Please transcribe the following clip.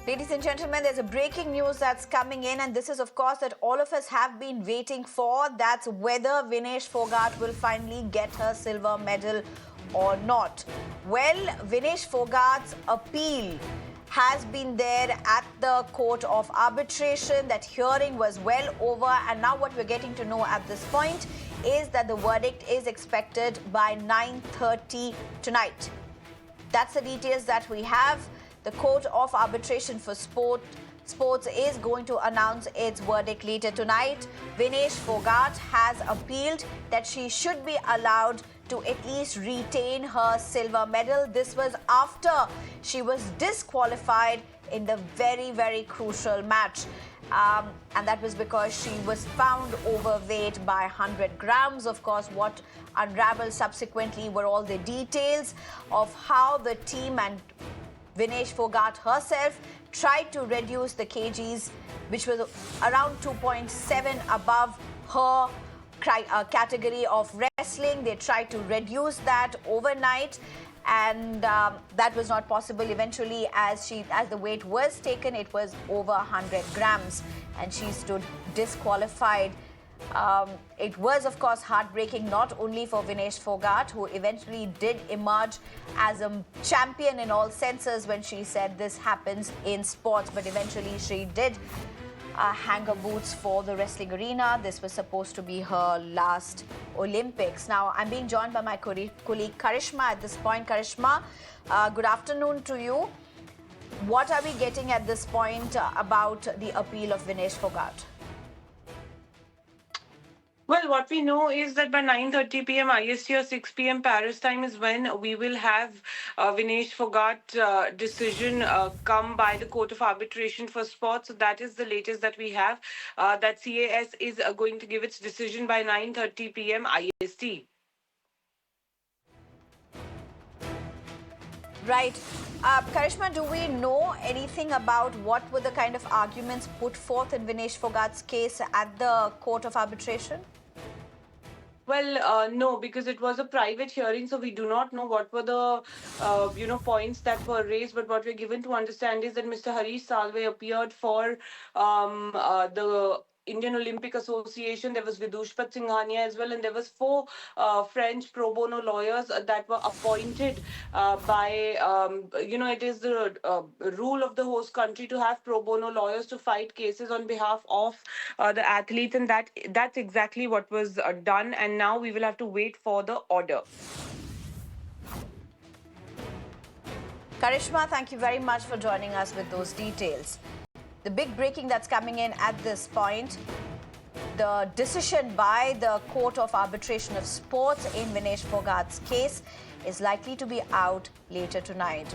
Ladies and gentlemen, there's a breaking news that's coming in, and this is, of course, that all of us have been waiting for. That's whether Vinesh Phogat will finally get her silver medal or not. Well, Vinesh Phogat's appeal has been there at the Court of Arbitration. That hearing was well over, and now what we're getting to know at this point is that the verdict is expected by 9:30 tonight. That's the details that we have. The Court of Arbitration for Sports is going to announce its verdict later tonight. Vinesh Phogat has appealed that she should be allowed to at least retain her silver medal. This was after she was disqualified in the very, very crucial match. And that was because she was found overweight by 100 grams. Of course, what unraveled subsequently were all the details of how the team and Vinesh Phogat herself tried to reduce the kgs, which was around 2.7 above her category of wrestling. They tried to reduce that overnight, and that was not possible. Eventually, as the weight was taken, it was over 100 grams, and she stood disqualified. It was, of course, heartbreaking, not only for Vinesh Phogat, who eventually did emerge as a champion in all senses when she said this happens in sports, but eventually she did hang her boots for the wrestling arena. This was supposed to be her last Olympics. Now, I'm being joined by my colleague Karishma at this point. Karishma, good afternoon to you. What are we getting at this point about the appeal of Vinesh Phogat? Well, what we know is that by 9:30 p.m. IST or 6 p.m. Paris time is when we will have Vinesh Phogat decision come by the Court of Arbitration for Sports. So that is the latest that we have. That CAS is going to give its decision by 9:30 p.m. IST. Right. Karishma, do we know anything about what were the kind of arguments put forth in Vinesh Phogat's case at the Court of Arbitration? Well, no, because it was a private hearing, so we do not know what were the, points that were raised. But what we're given to understand is that Mr. Harish Salve appeared for the Indian Olympic Association. There was Vidushpat Singhania as well, and there was four French pro bono lawyers that were appointed by, it is the rule of the host country to have pro bono lawyers to fight cases on behalf of the athletes, and that's exactly what was done. And now we will have to wait for the order. Karishma, thank you very much for joining us with those details. The big breaking that's coming in at this point, the decision by the Court of Arbitration of Sports in Vinesh Phogat's case is likely to be out later tonight.